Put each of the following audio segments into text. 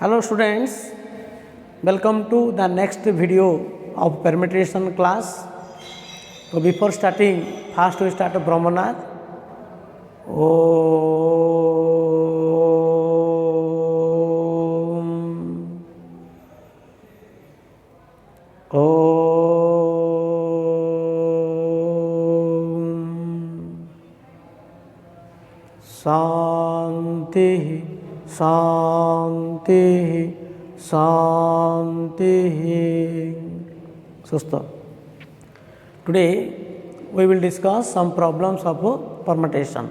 Hello students, welcome to the next video of permutation class. So before starting, first we start Brahmanad. Om. Om. Shanti. Shanti, Shanti. So stop. Today we will discuss some problems of permutation.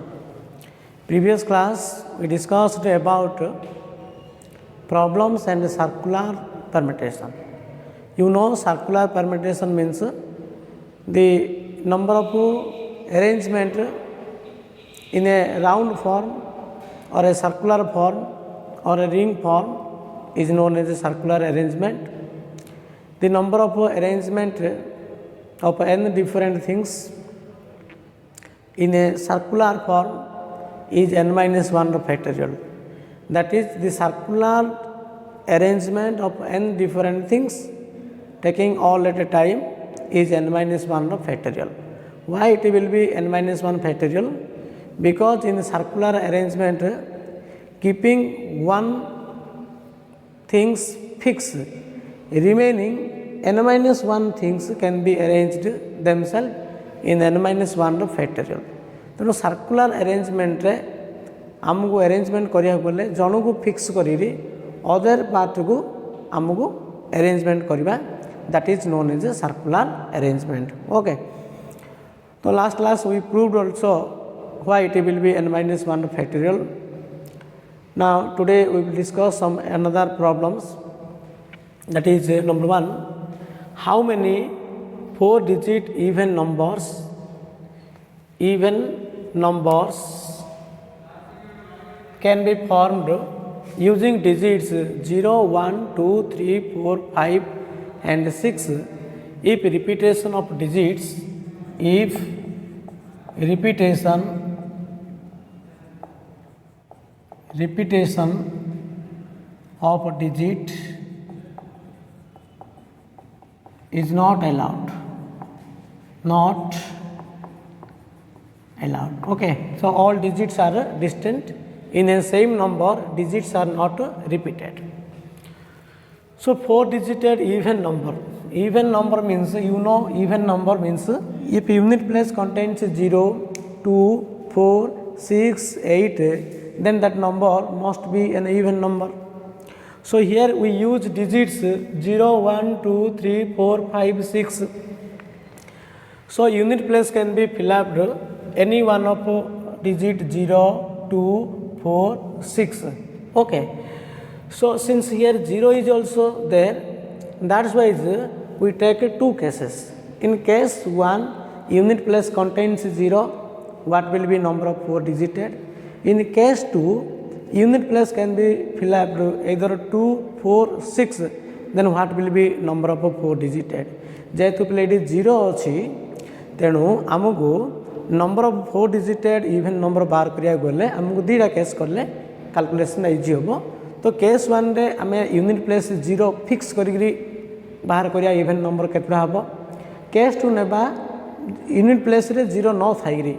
Previous class we discussed about problems and circular permutation. You know circular permutation means the number of arrangement in a round form or a circular form or a ring form is known as a circular arrangement. The number of arrangement of n different things in a circular form is n minus 1 factorial. That is the circular arrangement of n different things taking all at a time is n minus 1 factorial. Why it will be n minus 1 factorial? Because in circular arrangement keeping one things fixed, remaining n minus 1 things can be arranged themselves in n minus 1 factorial. तेणु circular arrangement रे आमको arrangement करिया बोले जन को fix करी other part को आमको अरेंजमेंट करवा that is known as a circular arrangement. Okay, तो last class we proved also why it will be n minus 1 factorial. Now today we will discuss some another problems, that is number 1, how many 4 digit even numbers can be formed using digits 0, 1, 2, 3, 4, 5 and 6 if repetition of digits repetition of digit is not allowed. Okay, so all digits are distinct. In a same number digits are not repeated. So 4 digited even number means, you know, even number means if unit place contains 0, 2, 4, 6, 8, then that number must be an even number. So here we use digits 0, 1, 2, 3, 4, 5, 6. So unit place can be filled up any one of digit 0, 2, 4, 6. Okay. So since here 0 is also there, that's why we take 2 cases. In case 1, unit place contains 0, what will be number of 4 digited? In case 2, unit place can be filled up either 2, 4, 6, then what will be number of 4 digited? जेहेतु plate 0 अच्छी तेणु आमको number of 4 डिजिटेड even number बाहर करिया गले आमको दीटा case करले calculation easy हम. तो केस 1 रे आमे यूनिट प्लेस 0 फिक्स करी बाहर करिया इवन नंबर केतरा हम. केस 2 नेबा यूनिट प्लेस रे 0 न थाइरी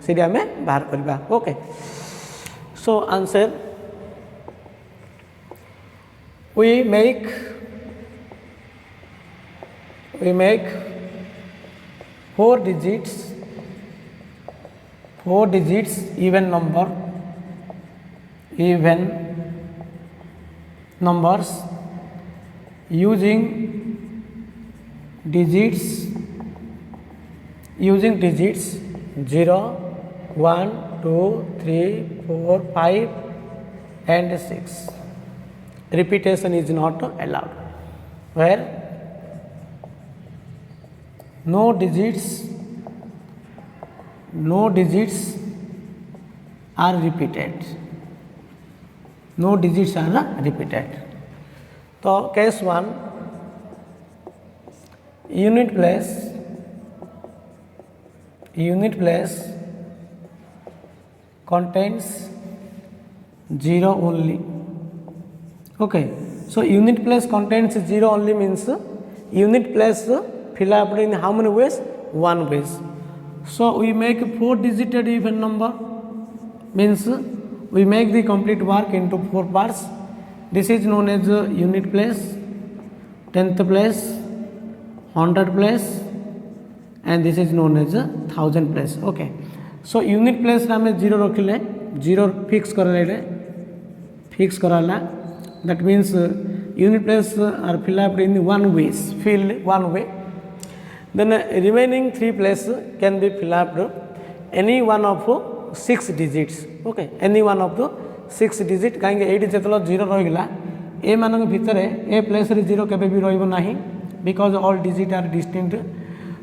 से आमे बाहर करबा. Okay, so answer, we make 4 digits even numbers using digits 0, 1, 2, 3, 4, 5 and 6. Repetition is not allowed. Where no digits are repeated. So case 1, unit place contains 0 only. Okay, so unit place contains 0 only means unit place fill up in how many ways? One ways. So we make 4 digit even number means we make the complete work into 4 parts. This is known as unit place, 10th place, 100 place, and this is known as 1000 place. Okay, so unit place रे हमें 0 रखिले, 0 fix कराला, that means unit place are fill up in one ways, filled one way. Then remaining 3 place can be fill up any one of 6 digits. Okay, any one of the 6 digit कहीं 8 जेतलो 0 रही गला ए मानक भितरे a place रे 0 केबे भी रहइबो नाही because all digit are distinct.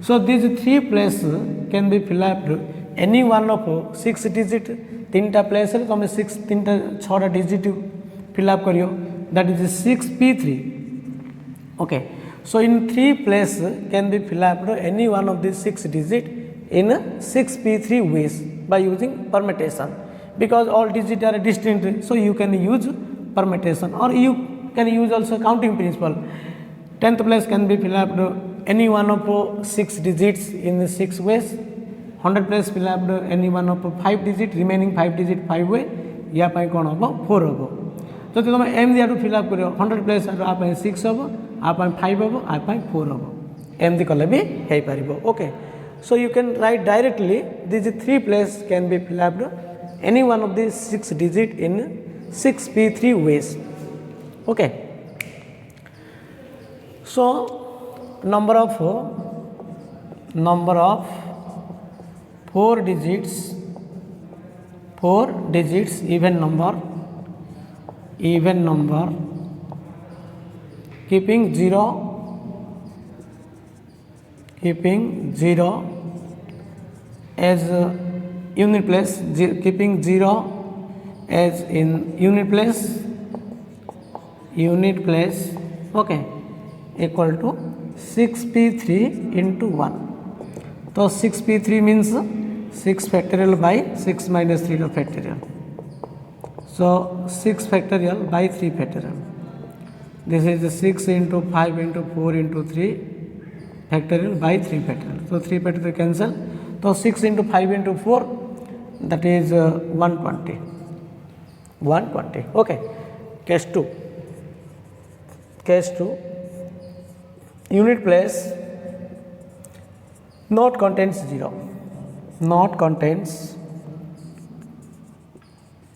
So these 3 place can be fill up any one of 6 digit. 3टा place रे तुम 6 3टा 6टा digit fill up करियो, that is 6p3. Okay, so in 3 place can be fill up any one of these 6 digit in 6p3 ways by using permutation, because all digits are distinct, so you can use permutation or you can use also counting principle. 10th place can be fill up any one of 6 digits in 6 ways. 100 place fill up any one of 5 digit, remaining 5 digit 5 way, या पाई कौन होबो 4 होबो. तो तुम M दिया fill up करियो 100 place आप 6 होबो, आप 5 होबो, आप 4 होबो, एमती कले भी हे परिबो. Okay, so you can write directly these 3 place can be fill up any one of these 6 digit in 6p3 ways. Okay, so number of 4 digits even number keeping 0 as unit place, keeping 0 as in unit place, okay, equal to 6p3 into 1. So 6p3 means 6 factorial by 6 minus 3 factorial. So 6 factorial by 3 factorial. This is 6 into 5 into 4 into 3 factorial by 3 factorial. So 3 factorial cancel. So 6 into 5 into 4, that is 120. Okay. Case 2. Unit place not contains 0. Not contains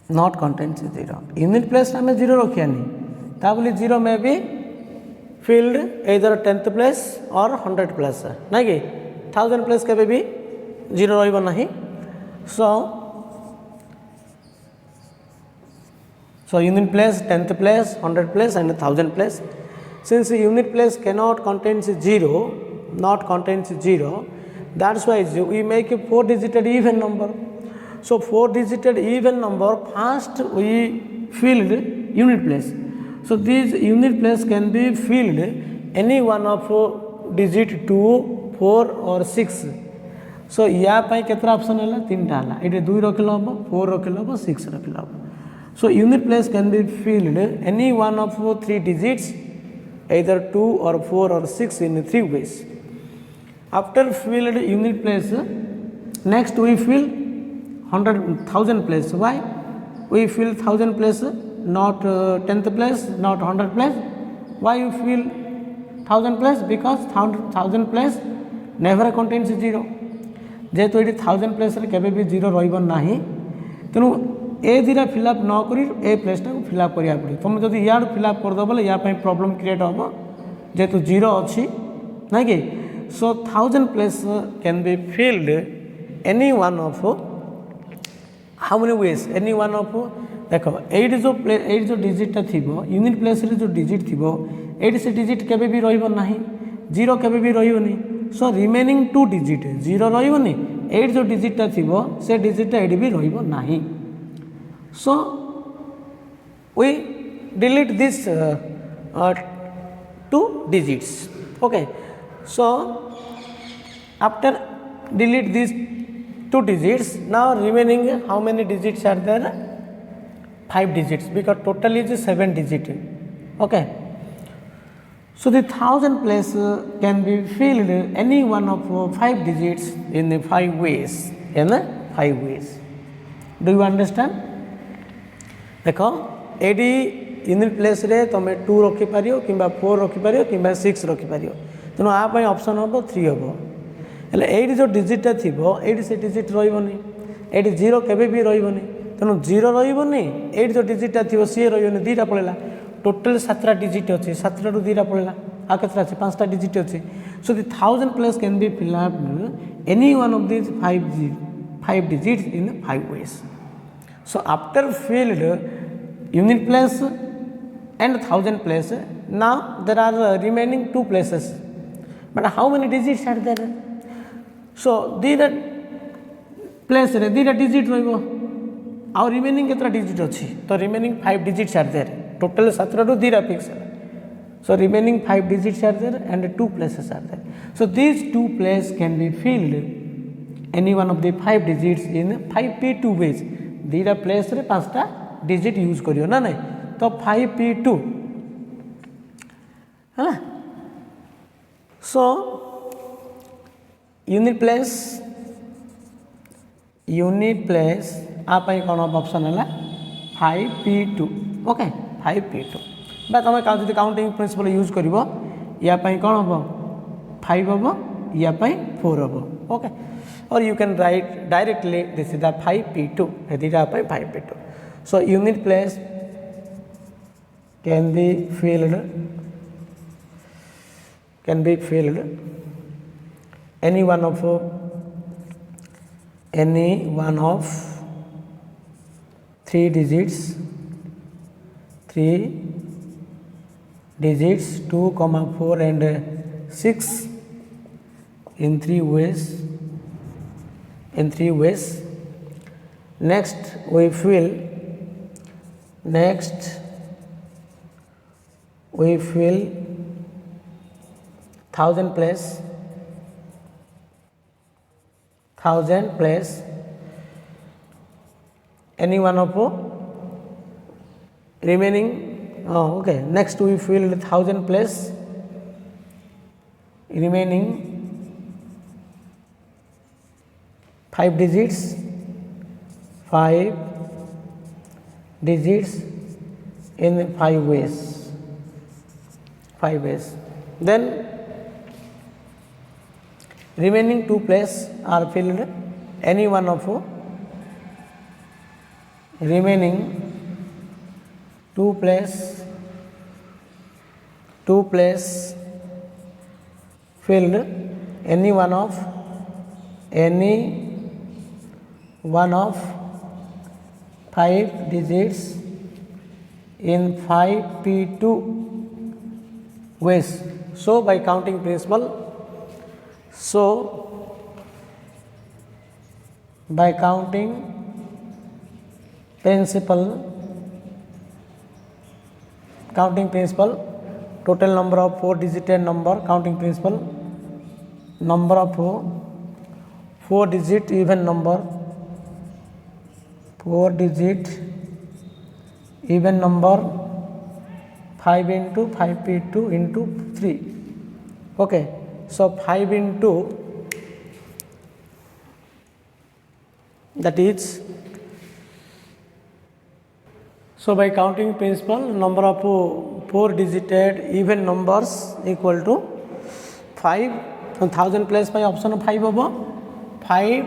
0. Unit place हमें 0 रखिया नहीं, ताबली 0 में भी filled either 10th place or 100 place है, नहीं कि 1000 place के भी 0 रही बना ही. So unit place, 10th place, 100 place and 1000 place. Since unit place cannot contains 0, that's why we make a 4 digit even number. So 4 digit even number, first we filled unit place. So this unit place can be filled any one of digit 2, 4 or 6. So या पाई केतरा option है 3टा है, इटे 2 रखिलो हम, 4 रखिलो हम, 6 रखिलो हम. So unit place can be filled any one of 3 digits, either 2 or 4 or 6 in 3 ways. After filled unit place, next we fill 100,000 place. Why we fill 1000 place, not 10th place, not 100 place? Why you fill 1000 place? Because 1000 place never contains 0. जेहेतु ये 1000 place रे केबे भी 0 रहिबो नाही, तेनु ए दिरा fill up न करी ए प्लेसटा को फिलअप करिया पड़ी. तुम जदि यार फिलअप कर दो बोले या पई प्रॉब्लम क्रिएट होबो, जेहेतु 0 अछि नाही कि. So 1000 place can be filled any one of how many ways? Any one of देखो 8 जो डिजिट थिबो यूनिट प्लेस रे जो डिजिट थिबो 8 से डिजिट केबे भी रहिबो नाही, 0 केबे भी रहिबोनी. सो रिमेनिंग 2 डिजिट 0 रहिबोनी, 8 जो डिजिट थिबो से डिजिट 8 भी रहिबो नाही. So we delete this 2 digits. Okay, so after delete these 2 digits, now remaining how many digits are there? 5 digits, because total is 7 digit. Okay. So the thousand place can be filled any one of 5 digits in the 5 ways. In the 5 ways. Do you understand? देखो AD unit place रे तुम 2 रखिपार कि 4 रखिपार कि 6 रखिपार तेणु आप option हम 3 हम हेल्ले ये जो डिजिटा थी ये से डिजिट रही ये जीरो केवे भी रही तेणु जीरो रही ये जो डिजिटा थी सी रही दीटा पड़ेगा टोटल 7टा डिजिट अच्छे 7 रु 2टा पड़ेगा आ के 5टा डिजिट अच्छे so the thousand place can be fill up any one of this 5 digits in 5 ways. So after filled unit place and thousand place, now there are remaining 2 places. But how many digits are there? So these place रे दीटा digit रहिबो और remaining केतरा digit अछि तो remaining 5 digits are there. Total 17 रु 2टा fix so remaining 5 digits are there and 2 places are there. So these 2 places can be filled any one of the 5 digits in 5p2 ways. दीटा place रे 5टा digit use करियो ना नहीं तो 5p2 है ना. सो यूनिट प्लेस आप कौन ऑप्शन है 5p2. ओके 5p2 बा तुम काउंटिंग प्रिंसिपल यूज कर या कौन हम 5 हम या 4 हम. Okay or you can write directly this is the 5p2 theta 5p2. So unit place can be filled any one of 3 digits 2, 4 and 6 in 3 ways. Next we fill thousand place any one of remaining okay next we fill thousand place remaining 5 digits in 5 ways. Then remaining 2 places are filled any one of remaining 2 places filled any one of 5 digits in 5p2 ways. So by counting principle total number of 4 digited number counting principle number of 4 digit even number 4 digit even number 5 into 5p2 into 3. Okay, so 5 into that is so by counting principle number of 4 digited even numbers equal to 5 1000 place by option 5 hobo 5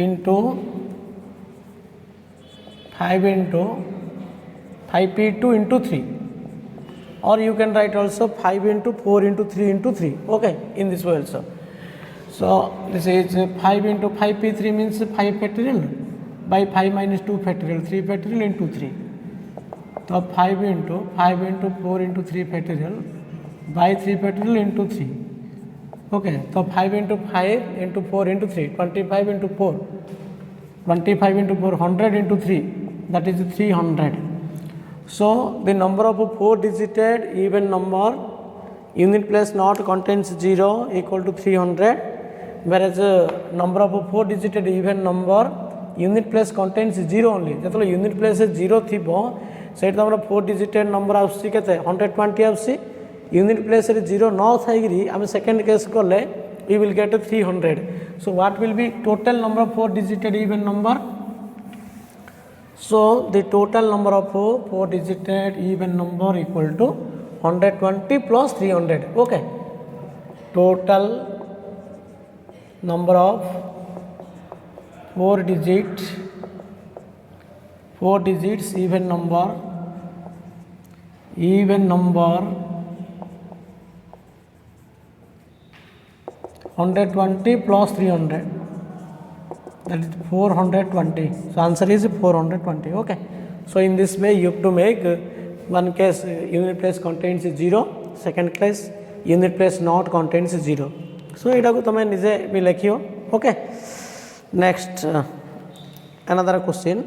into 5p2 into 3 or you can write also 5 into 4 into 3 into 3. Okay, in this way also. So this is 5 into 5p3 means 5 factorial by 5 minus 2 factorial 3 factorial into 3. So 5 into 4 into 3 factorial by 3 factorial into 3. Okay, so 5 into 5 into 4 into 3 25 into 4 25 into 4 100 into 3 that is 300. So the number of 4 digited even number unit place not contains 0 equal to 300 whereas number of 4 digited even number unit place contains 0 only. That unit place 0 thibo से तुम 4 डिजिटेड number आसुची केते 120 आसुची unit place रे 0 न थाइकरी आम second case कले you will get 300 so what will B total number of 4 डिजिटेड even number so the total number of 4 digited even number equal to 120 plus 300 okay total number of 4 digits even number 120 plus 300 that is 420 so answer is 420 okay so in this way you have to make one case unit place contains 0 second case unit place not contains 0 so eta ko tame nije bi lekhiyo okay next another question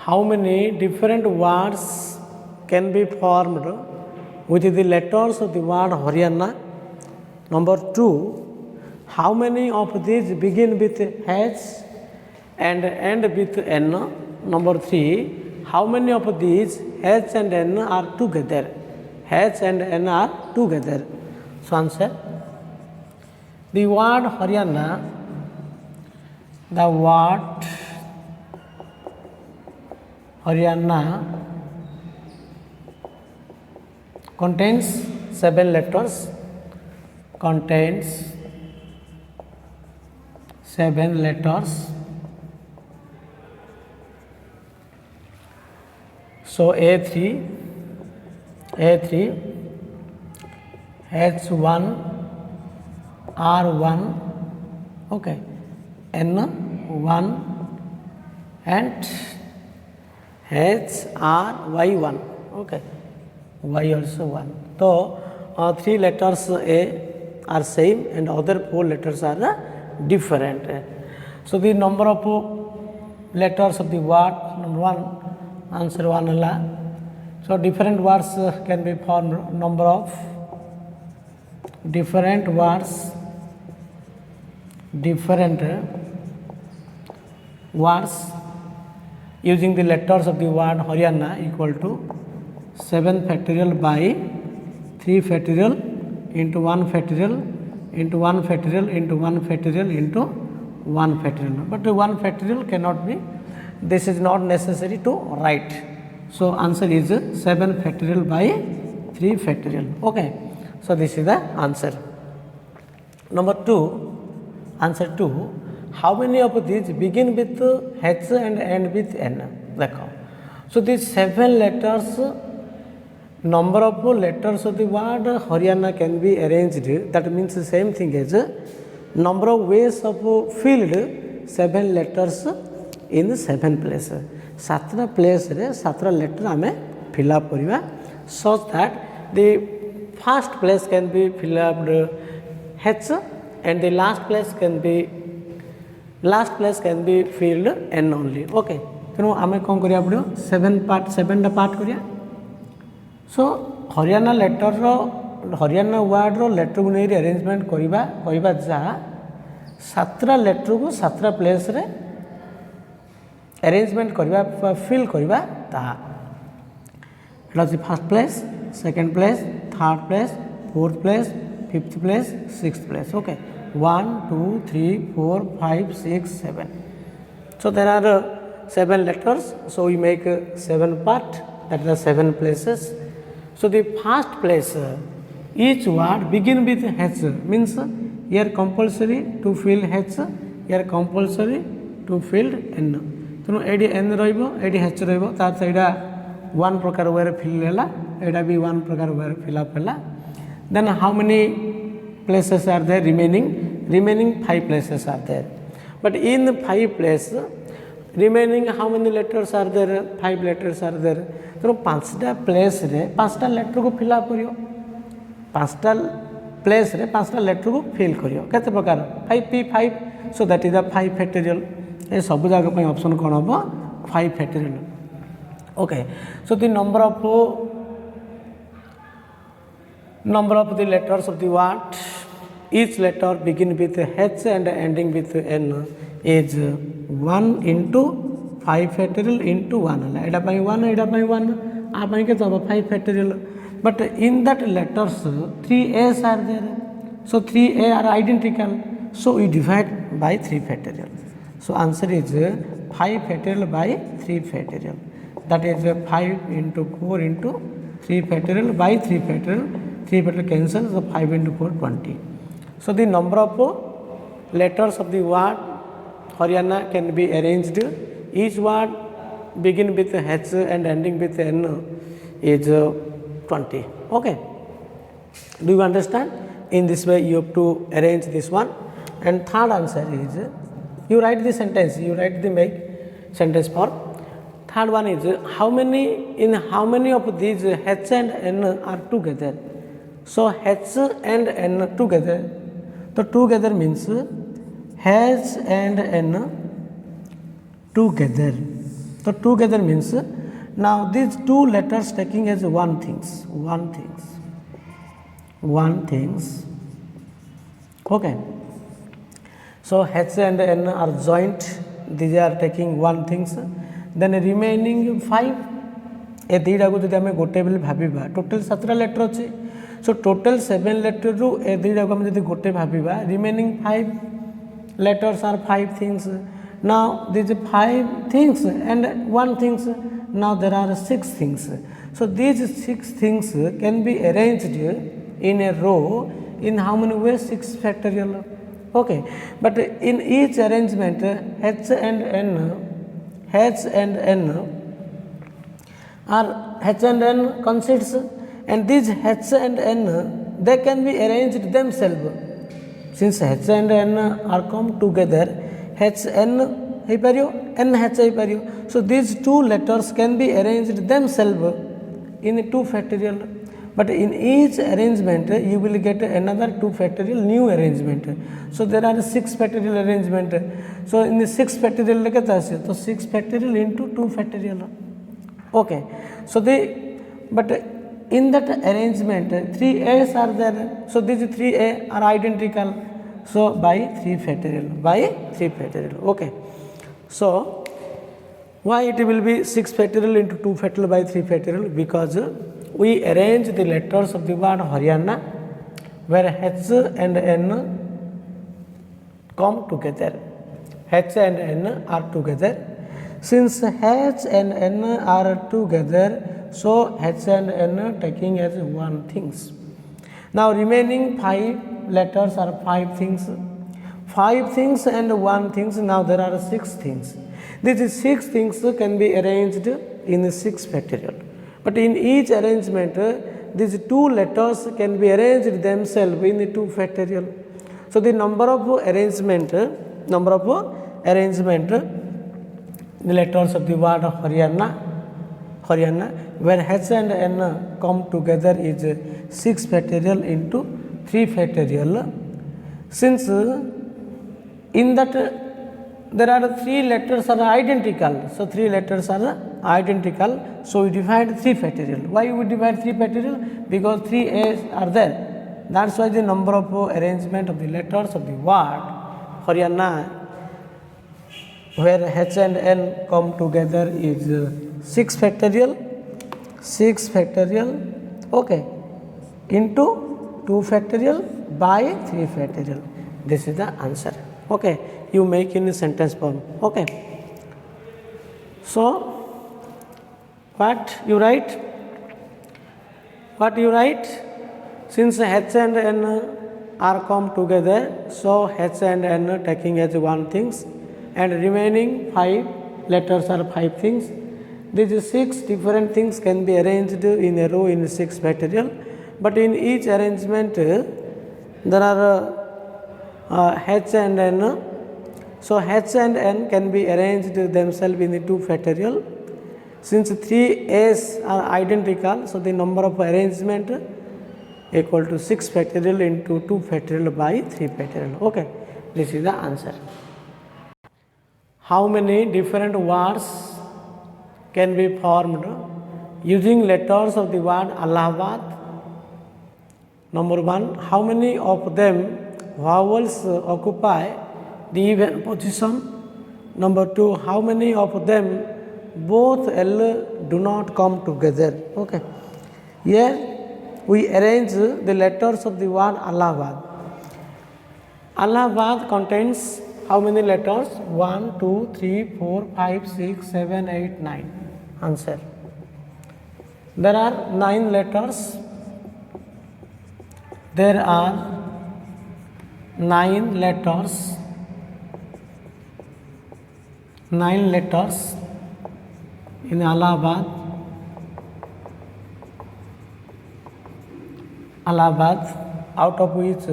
how many different words can be formed with the letters of the word Haryana number 2 how many of these begin with H and end with N? Number 3, how many of these H and N are together? H and N are together. So answer. The word Haryana, the word Haryana contains 7 letters, contains 7 letters. So A3, H1, R1, okay, N1 and HRY1, okay, Y also 1. So 3 letters A are same and other 4 letters are different. So the number of letters of the word number 1 answer 1 alla. So different words can be formed number of different words using the letters of the word Haryana equal to 7 factorial by 3 factorial into 1 factorial into 1 factorial into 1 factorial into 1 factorial. But 1 factorial cannot be, this is not necessary to write. So answer is 7 factorial by 3 factorial. Okay. So this is the answer. Number 2, answer 2, how many of these begin with H and end with N? So these 7 letters, number of letters of the word Haryana can be arranged, that means the same thing as number of ways of filled 7 letters in 7 places. 7 place re 7 letter ame fill up kariba such that the first place can be filled up H and the last place can be filled N only. Okay. ତେଣୁ ଆମେ କ'ଣ କରିବାକୁ ପଡ଼ିବ 7ଟା part କରିବା. Show Haryana ଲେଟରର Haryana ୱାର୍ଡ଼ର ଲେଟରକୁ ନେଇକି arrangement କହିବା ଯାହା 7ଟା ଲେଟରକୁ 7ଟା ପ୍ଲେସ୍ରେ arrangement କରିବା ଫିଲ୍ କରିବା ତାହା. ଏଇଟା ହେଉଛି first place, second place, third place, fourth place, fifth place, sixth place. Okay, 1, 2, 3, 4, 5, 6, 7. So there are 7 letters. So we make 7 part, that is 7 places. So the first place, each word begin with H, means here compulsory to fill H, here compulsory to fill N. ତେଣୁ ଏଇଠି N ରହିବ, ଏଇଠି H ରହିବ, ତାର ସେଇଟା 1 ପ୍ରକାର ୱେରେ feel ହେଲା, ଏଇଟା ବି 1 ପ୍ରକାର ୱେରେ ଫିଲ୍ ଅପ୍ ହେଲା. Then how many places are there remaining? Remaining 5 places are there. But in 5 places, remaining how many letters are there? 5 letters are there. ତେଣୁ 5ଟା ପ୍ଲେସ୍ରେ 5ଟା ଲେଟରକୁ ଫିଲ୍ ଅପ୍ କରିବ, 5ଟା ପ୍ଲେସ୍ରେ 5ଟା ଲେଟରକୁ ଫିଲ୍ କରିବ. କେତେ ପ୍ରକାର? 5P5. So that is the 5 factorial. ଏ ସବୁ ଜାଗ ପାଇଁ option କ'ଣ ହେବ? 5 factorial. Okay. So the number of the letters of the word, each letter begin with H and ending with N is 1 into 5 factorial into 1 है एटा पाई 1 एटा पाई 1 आ पाई के 5 factorial but in that letters 3 a's are there so 3 a are identical so we divide by 3 factorial so answer is 5 factorial by 3 factorial that is 5 into 4 into 3 factorial by 3 factorial 3 factorial cancel so 5 into 4 20 so the number of letters of the word Haryana can be arranged. Each word begin with H and ending with N is 20. Okay. Do you understand? In this way you have to arrange this one. And third answer is you write the sentence. You write the make sentence form. Third one is how many of these H and N are together? So H and N together. So together means H and N together. So together means now these two letters taking as one things. Okay. So H and N are joint. These are taking one things. Then remaining 5. ए दुईटा को जब आम गोटे बोली भाविबा total 7टा letter अच्छे so total 7 letter रु ए दुईटा को आम जब गोटे भाविबा remaining 5 letters are 5 things. Now these 5 things and 1 things. Now there are 6 things. So these 6 things can be arranged in a row in how many ways? 6 factorial. Okay, but in each arrangement H and N consists and these H and N they can be arranged themselves. Since H and N are come together, H N है पारियो N H है पारियो. So these two letters can be arranged themselves in 2 factorial. But in each arrangement you will get another 2 factorial new arrangement. So there are 6 factorial arrangement. So in the 6 factorial कितना है? तो 6 factorial into 2 factorial. Okay. So but in that arrangement 3 a's are there. So these 3 a are identical. So by 3 factorial. Okay. So why it will be 6 factorial into 2 factorial by 3 factorial? Because we arrange the letters of the word Haryana where H and N come together. H and N are together. Since H and N are together, so H and N taking as one things. Now remaining 5 letters are 5 things. 5 things and 1 things. Now there are 6 things. These 6 things can be arranged in 6 factorial. But in each arrangement, these 2 letters can be arranged themselves in 2 factorial. So the number of arrangement, the letters of the word Haryana, where H and N come together is 6 factorial into 3 factorial. Since in that there are 3 letters are identical, so 3 letters are identical, so we divide 3 factorial. Why we divide 3 factorial? Because 3 a's are there. That's why the number of arrangement of the letters of the word Haryana where H and N come together is 6 factorial, okay, into 2 factorial by 3 factorial. This is the answer. Okay, you make in a sentence form. Okay. So what you write? Since H and N are come together, so H and N taking as one things and remaining 5 letters are 5 things. These 6 different things can be arranged in a row in 6 factorial, but in each arrangement there are H and N. So H and N can be arranged themselves in the 2 factorial. Since 3 a's are identical, so the number of arrangement equal to 6 factorial into 2 factorial by 3 factorial. Okay, this is the answer. How many different words can be formed using letters of the word Allahabad? Number 1, how many of them vowels occupy the even position? Number 2, how many of them both L do not come together? Okay. Here we arrange the letters of the word Allahabad. Allahabad contains how many letters? 1, 2, 3, 4, 5, 6, 7, 8, 9. Answer. There are 9 letters. There are 9 letters. 9 letters in Allahabad. Allahabad, out of which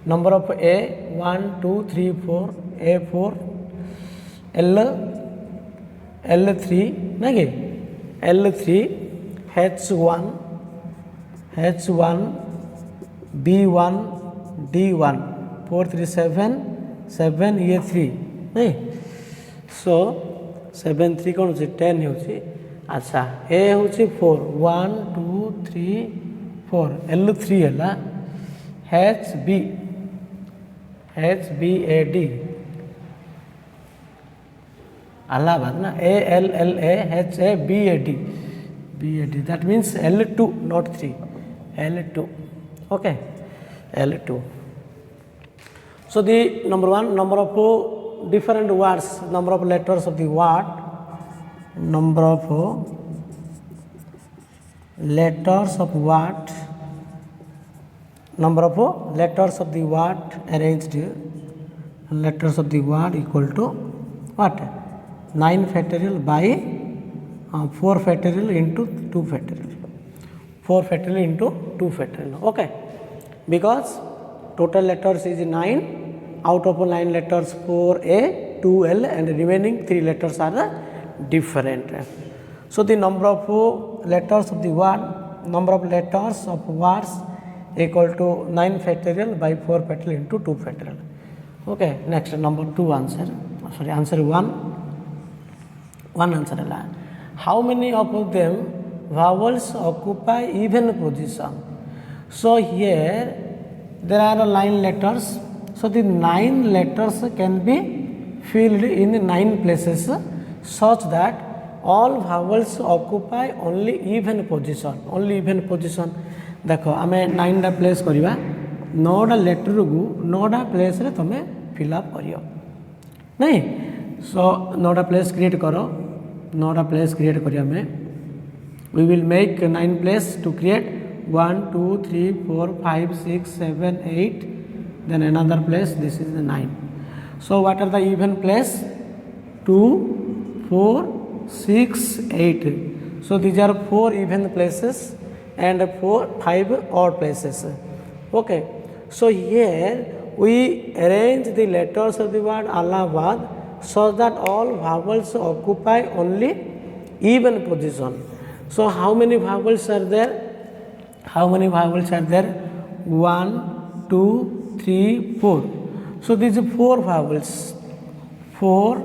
number of A 1, 2, 3, 4, A4, L, L3, L3, H1, B1, D1, 4, 3, 7, 7, A3, so 7, 3 कौन होची 10 होची अच्छा A होची 4 1 2 3 4 L3 है HBAD Allahabad na ALLAHABAD that means L2 not 3 L2 okay L2. So the number 1 number of different words, number of letters of the word, number of letters of word, number of letters of the word arranged, letters of the word equal to what? 9 factorial by 4 factorial into 2 factorial. 4 factorial into 2 factorial. Okay. Because total letters is 9. Out of 9 letters 4A, 2L and remaining 3 letters are different. So the number of letters of the word, number of letters of words equal to 9 factorial by 4 factorial into 2 factorial. Okay, next number 2 answer. Sorry, answer 1. One answer. How many of them vowels occupy even position? So here there are 9 letters. So the 9 letters can be filled in 9 places such that all vowels occupy only even position. Only even position. देखो आमे 9 टा place करिवा 9 टा letter को 9 टा place रे तमे fill up करियो नहीं. सो 9 टा प्लेस क्रिएट करो 9 टा प्लेस क्रिएट करिया में we will make 9 place to create 1 2 3 4 5 6 7 8 then another place, this is the 9. So what are the even place? 2 4 6 8. So these are 4 even places and 5 odd places. Okay, so here we arrange the letters of the word Allahabad so that all vowels occupy only even position. So how many vowels are there? How many vowels are there? 1 2 3 4. So these are 4 vowels. 4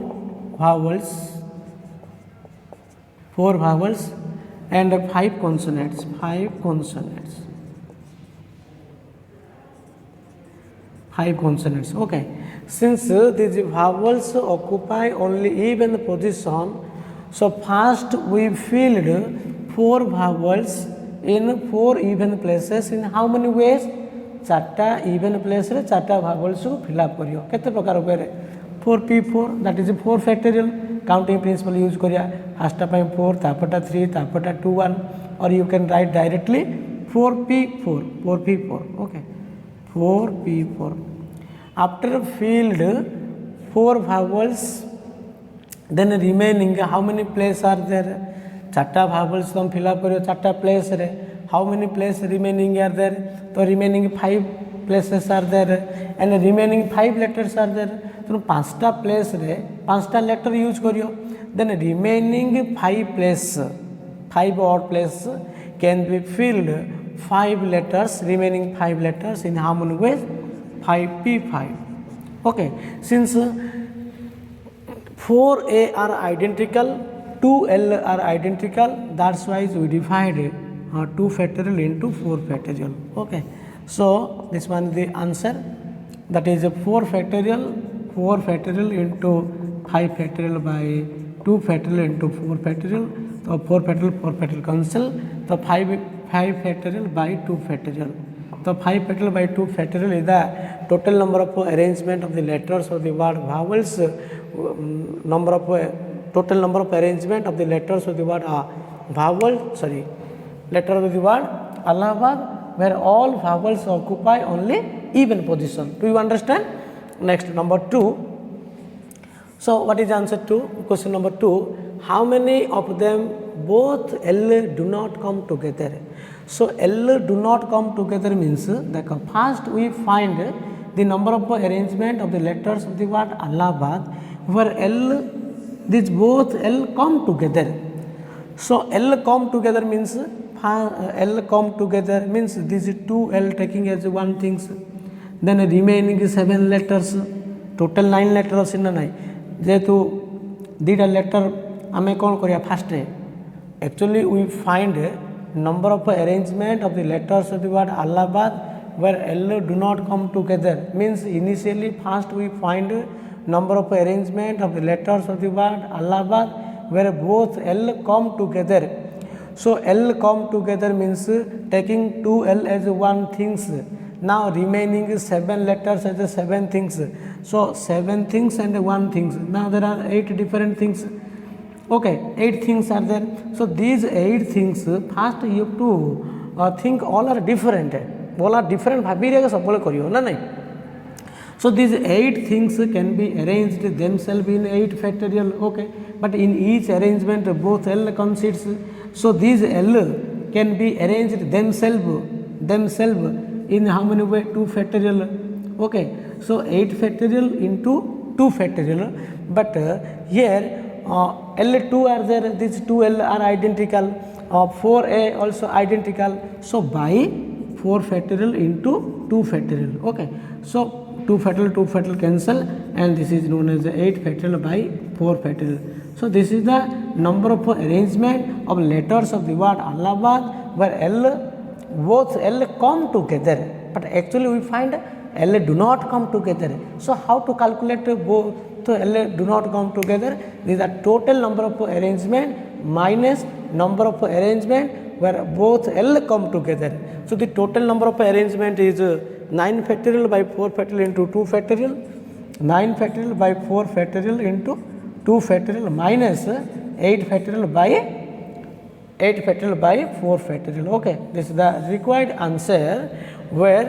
vowels. 4 vowels and 5 consonants. 5 consonants. 5 consonants. Okay. Since these vowels occupy only even position, so first we filled 4 vowels in 4 even places. In how many ways? 4टा even place रे 4टा vowels को fill up करियो. केते प्रकार उपरे 4p4 that is 4 factorial counting principle use करिया. First time 4 तापटा 3 तापटा 2 1 or you can write directly 4p4 okay 4p4. After filled 4 vowels then remaining how many places are there? 4टा vowels तुम fill up करियो 4टा place रे. How many places remaining are there? So remaining 5 places are there and remaining 5 letters are there. So 5टा place रे 5टा letter use करियो. Then remaining 5 place 5 odd place can be filled 5 letters, remaining 5 letters in how many ways? 5p5. Okay, since 4a are identical, 2l are identical, that's why we divided 2 factorial into 4 factorial. Okay, so this one is the answer, that is 4 factorial into 5 factorial by 2 factorial into 4 factorial. तो 4 factorial cancel. तो 5 factorial by 2 factorial. तो 5 factorial by 2 factorial is the total number of arrangement of the letters of the word vowels. Total number of arrangement of the letters of the word letter of the word Allahabad, where all vowels occupy only even position. Do you understand? Next, number 2. So what is the answer to question number 2? How many of them both L do not come together? So L do not come together means that first we find the number of arrangement of the letters of the word Allahabad, where these both L come together. So L come together means these 2 L taking as one things, then remaining 7 letters, total 9 letters in the night. जेहेतु दीटा letter आम कौन करिया first actually we find number of arrangement of the letters of the word Allahabad where L do not come together means initially first we find number of arrangement of the letters of the word Allahabad where both L come together. So L come together means taking 2 L as one things. Now remaining 7 letters as 7 things. So 7 things and 1 things. Now there are 8 different things. Okay, 8 things are there. So these 8 things first you have to think all are different. All are different. So these 8 things can be arranged themselves in 8 factorial. Okay, but in each arrangement both L consists. So these L can be arranged themselves in how many way? 2 factorial. Okay, so 8 factorial into 2 factorial, but here L2 are there, these 2 L are identical, 4A also identical, so by 4 factorial into 2 factorial. Okay, so 2 factorial cancel, and this is known as 8 factorial by 4 factorial. So this is the number of arrangement of letters of the word Allahabad where both L come together, but actually we find L do not come together. So how to calculate both L do not come together? These are total number of arrangement minus number of arrangement where both L come together. So the total number of arrangement is 9 factorial by 4 factorial into 2 factorial, 9 factorial by 4 factorial into 2 factorial minus 8 factorial by 4 factorial. Okay, this is the required answer where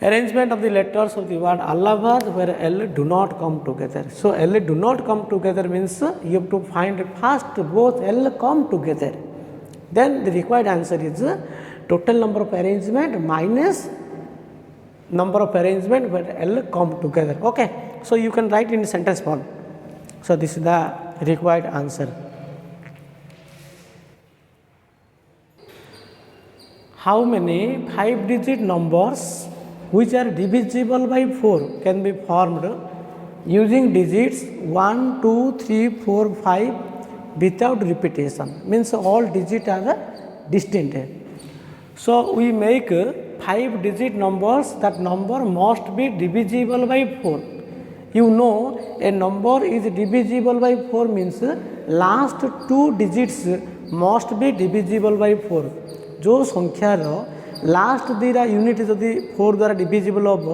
arrangement of the letters of the word Allahabad where L do not come together. So L do not come together means you have to find first both L come together. Then the required answer is total number of arrangement minus number of arrangement where L come together. Okay, so you can write in sentence form. So this is the required answer. How many 5-digit numbers which are divisible by 4 can be formed using digits 1, 2, 3, 4, 5 without repetition? Means all digits are distinct. So we make 5-digit numbers, that number must be divisible by 4. You know a number is divisible by 4 means last 2 digits must be divisible by 4. जो संख्यार last दीटा unit जदि 4 द्वारा divisible हम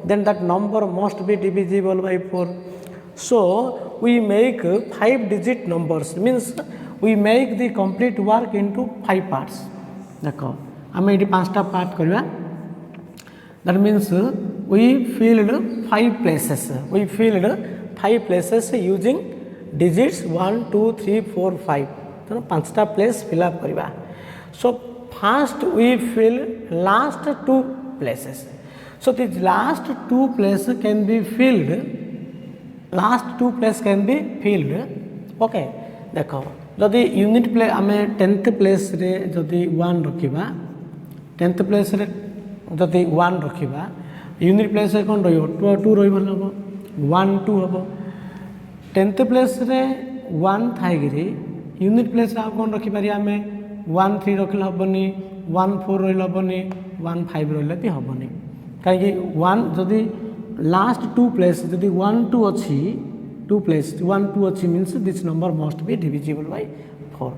then that number must be divisible by 4. So we make 5-digit numbers means we make the complete work into 5 parts. देख आम ये 5टा part करवा. That means we filled 5 places using digits 1, 2, 3, 4, 5. तो 5टा place fill up करवा. सो first we fill last 2 places. So these last 2 places can be filled. Okay, देखो जदि unit play आम 10th प्लेस रे जदि 1 रखिबा, 10th प्लेस रे जदि 1 रखिबा, यूनिट प्लेस रे कोन रहियो 2 रहिबो हबो 1 2 हबो. 10th प्लेस रे 1 थाइगिरी यूनिट प्लेस रे आ कोन रखि पारि आमे 1 3 रखले हेनी, 1 4 रही हेनी, 1 5 रही भी हेनी. कहीं 1 जदि लास्ट 2 प्लेस जदि 1 2 अच्छी 2 प्लेस 1 2 अच्छी means this number must be divisible by 4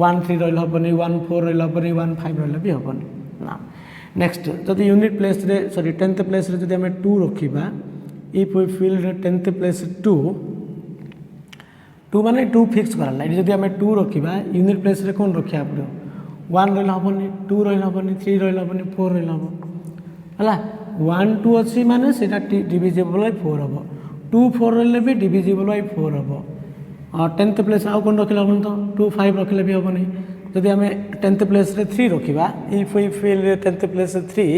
1 3 रही हेनी 1 4 रही हेनी 1 5 रही भी हेनी ना नेक्स्ट जदि यूनिट प्लेस रे सॉरी 10th प्लेस रे जदि हमें 2 रखिबा if we fill 10th place 2 2 माने 2 फिक्स कराला जदि हमें 2 रखिबा यूनिट प्लेस रे कोन रखिया पड़ो 1 रही हेनी 2 रही हेनी 3 रही हेनी 4 रही हला 1 2 अच्छी माने सेटा डिविजिबल बाय 4 हम 2 4 रही भी डिविजिबल बाय 4 हम और 10th प्लेस आउ कौन रखिले हम तो 2 5 रखिले भी हेनी जदि आम 10th प्लेस रे 3 रखिबा if we fill 10th place 3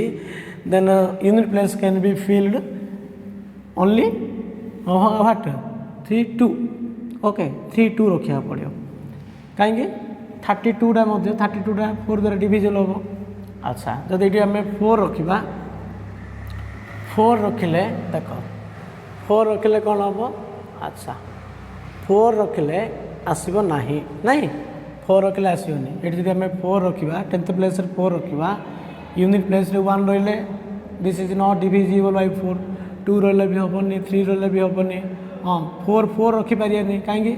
then unit place can be filled only what 3 2 okay 3 2 रखिया पड़ो कहीं 32 टा 32 टा 4 द्वारा डिविजल हम अच्छा जदि ये आम 4 रखिबा 4 रखिले देख 4 रखिले कौन हम अच्छा 4 रखिले आसब नहीं नहीं 4 रखिले आसोनी ये जब आम 4 रखा 10th प्लेस 4 रखा यूनिट प्लेस 1 रही this is not divisible by 4 2 रही भी हेनी 3 रही भी हेनी हाँ 4 4 रखिपारे कहीं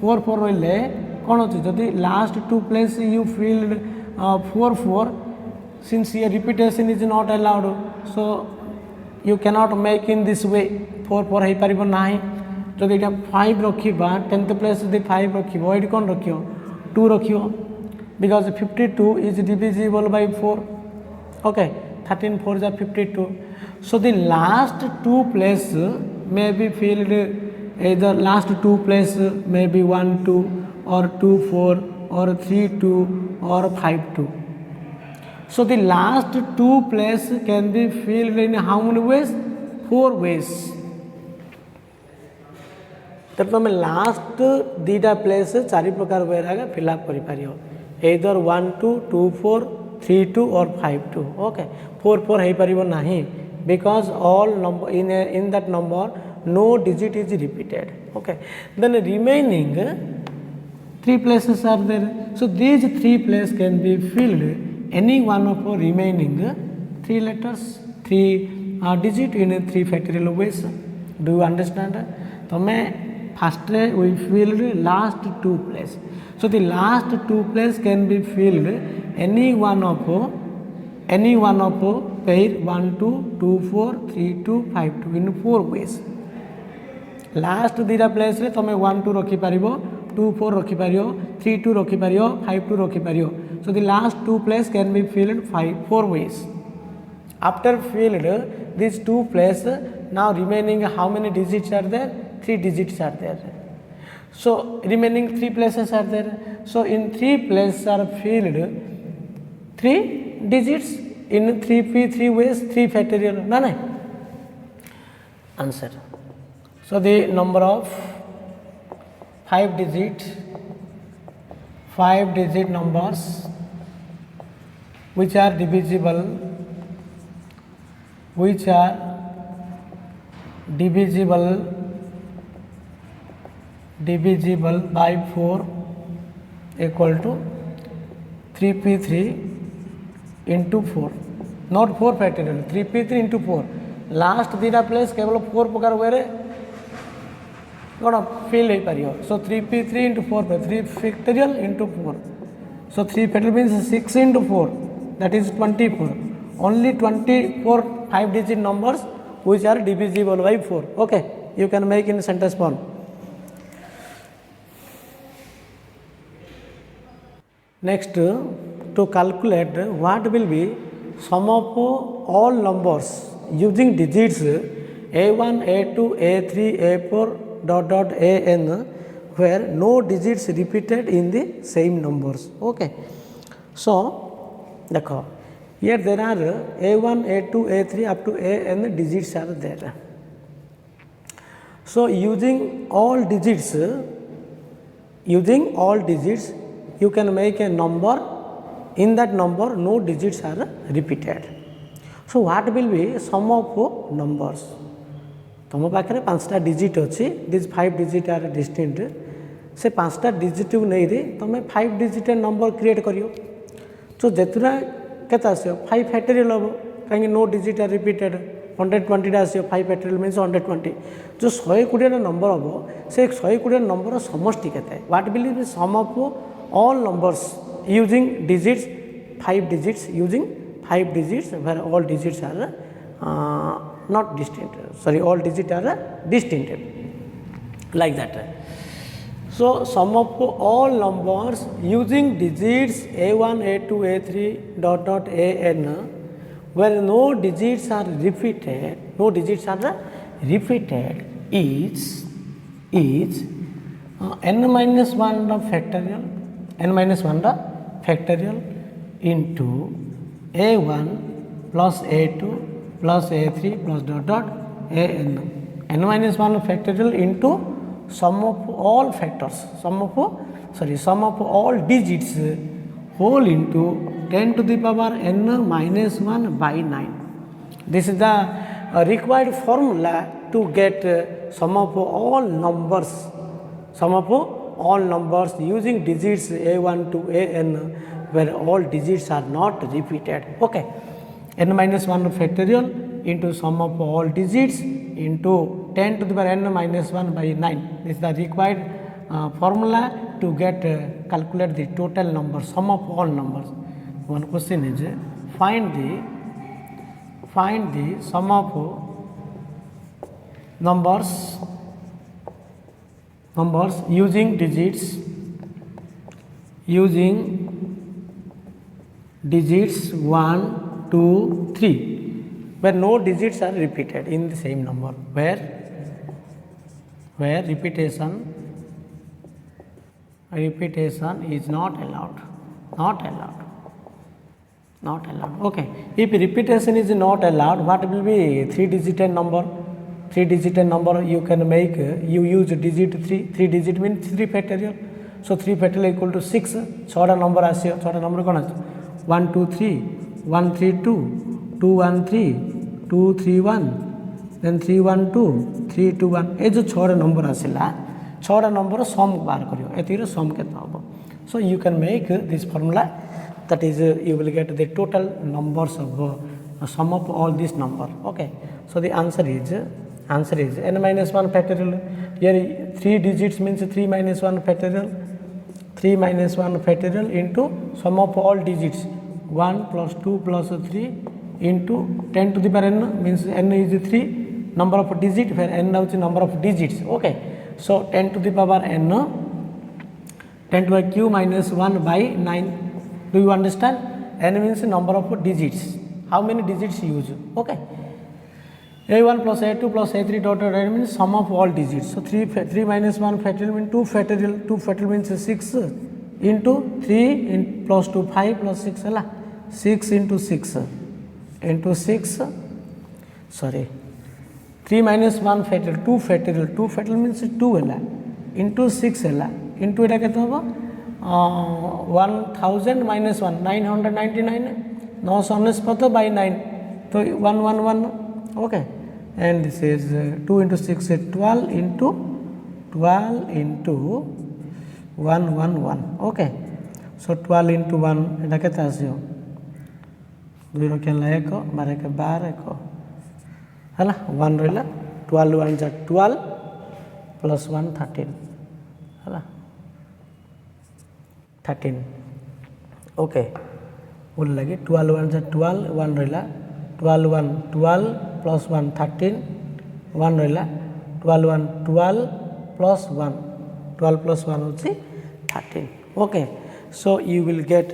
4 4 रही कौन अच्छे जदि last 2 place you filled 4 4 since ये repetition is not allowed so you cannot make in this way 4 4 हो पार ना जदि यहाँ 5 रखा 10th प्लेस जब 5 रखो ये कौन रख 2 रखियो because 52 is divisible by 4 okay 13 4 जा 52 so the last 2 place may be filled either last 2 place may be 1 2 or 2 4 or 3 2 or 5 2 so the last 2 place can be filled in how many ways 4 ways तब तुम last 2टा place 4 प्रकार वे fill up कर either 1 2 2 4 3 2 और 5 2 okay 4 4 हो पार ना because all number in that number no digit is repeated okay then remaining 3 places are there so these 3 places can be filled any one of remaining 3 letters 3 digit in 3 factorial ways do you understand तुम्हें first we filled last 2 place so the last 2 place can be filled any one of pair 1 2 2 4 3 2 5 2 in 4 ways last 2टा place रे तुम्हें 1 2 रखी पारिबो 2 4 रखी पारियो 3 2 रखी पारियो 5 2 रखी पारियो so the last 2 place can be filled 4 ways after filled these 2 place now remaining how many digits are there 3 digits are there so remaining 3 places are there so in 3 places are filled 3 digits in 3 ways 3 factorial na answer so the number of 5 digit numbers which are divisible by 4 equal to 3p3 into 4 not 4 factorial 3p3 into 4 last 2टा place केवल 4 प्रकार वे कौन fill हो पार सो 3p3 into 4 3 factorial into 4 so 3 factorial means 6 into 4 that is 24 only 24 5 digit numbers which are divisible by 4 okay you can make in sentence form next to calculate what will be sum of all numbers using digits a1 a2 a3 a4 dot dot an where no digits repeated in the same numbers okay so देखो here there are a1 a2 a3 up to an digits are there so using all digits you can make a number in that number no digits are repeated so what will be sum of numbers तुम पाखे 5टा digit अच्छी this 5 digit are distinct से 5टा digit को नहीं तुम 5 digit number create करियो तो जेतुरा केते आसो 5 फैक्टोरियल हम कहीं नो डिजिट आर रिपीटेड 120 आसो 5 फैक्टोरियल मीन्स 120 जो 120 नंबर हम से 120 नंबर समष्टि केते what will be sum of all numbers using digits 5 digits using 5 digits where all digits are not distinct, sorry, all digits are distinct like that. So sum of all numbers using digits a1 a2 a3 dot dot an where no digits are repeated is n minus 1 the factorial into a1 plus a2 plus a3 plus dot dot an n minus 1 factorial into sum of all factors sum of all digits whole into 10 to the power n minus 1 by 9. This is the required formula to get sum of all numbers using digits a1 to an where all digits are not repeated. Okay, n minus 1 factorial into sum of all digits into 10 to the power n minus 1 by 9. This is the required formula to get calculate the total number, sum of all numbers. One question is find the sum of numbers using digits 1 2 3 where no digits are repeated in the same number where repetition is not allowed. Okay, if repetition is not allowed, what will be 3 digit number you can make, you use digit 3 digit means 3 factorial, so 3 factorial equal to 6 6 number आसियो 6 number cone 1 2 3 1 3 2 2 1 3 2 3 1 then 3 1 2 3 2 1 ए जो 6 number आसिला 6 number सम बार करियो एतिर सम केते हबो. So you can make this formula, that is you will get the total numbers of sum of all these number. Okay, so the answer is n minus 1 factorial. Here 3 digits means 3 minus 1 factorial, 3 minus 1 factorial into sum of all digits 1 plus 2 plus 3 into 10 to the power n means n is 3 number of digits where n is number of digits. Okay, so 10 to the power n 10 to the q minus 1 by 9. Do you understand? N means number of digits, how many digits you use. Okay, a1 plus a2 plus a3 dot dot n means sum of all digits. So 3 minus 1 factorial means 2 factorial means 6 into 3 in plus 2 5 plus 6 है 6 into 6 sorry 3 minus 1 factorial 2 factorial means 2 है into 6 है into एटा केते होबो 1000 minus 1 999 999 by 9 तो 111. Okay, and this is 2 into 6 is 12 into 111. Okay, so 12 into 1 एटा केते आसियो 2 रखेला 1 12 के 12 1 हला 1 रहला 12 1 जा 12 plus 1 13 हला 13. Okay, बोल लगे 12 1 जा 12 1 रहला 12 1 12 plus 1 13 1 रहला 12 1 12 plus 1 12 plus 1 होची 13. Okay, so you will get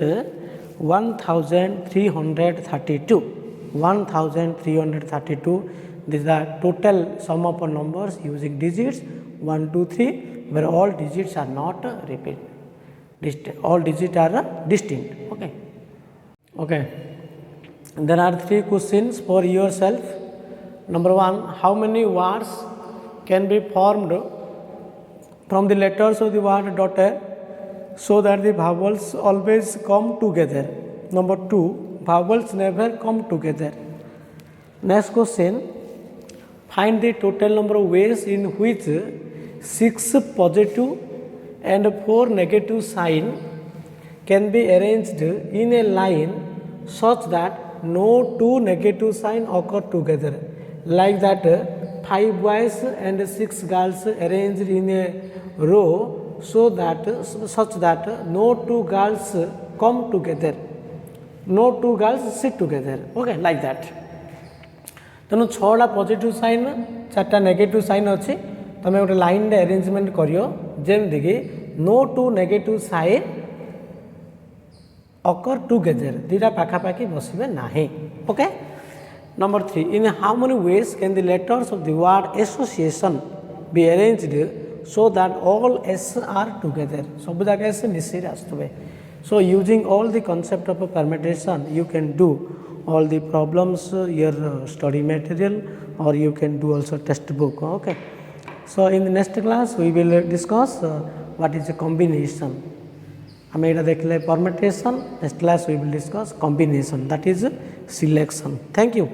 1332. This is the total sum of numbers using digits 1 2 3 where all digits are not repeated, all digits are distinct. Okay, there are 3 questions for yourself. Number 1, how many words can be formed from the letters of the word daughter so that the vowels always come together? Number 2, vowels never come together. Next question, find the total number of ways in which 6 positive and 4 negative sign can be arranged in a line such that no 2 negative sign occur together. like that 5 boys and 6 girls arranged in a row so that such that no two girls come together, no two girls sit together, okay, like that. तेणु 6टा positive sign 4टा negative sign अच्छी तुम गोटे line arrangement करियो जेमती कि no two negative sign occur together दुईटा पाखापाखि बसबे नाही, okay. Number 3, in how many ways can the letters of the word association be arranged so that all S are together, सब जगह एस मिसी आसुवे। So using all the concept of permutation you can do all the problems your study material, or you can do also textbook, okay. So in the next class we will discuss what is a combination. हमें इटा देखले permutation, next class we will discuss combination, that is selection. Thank you.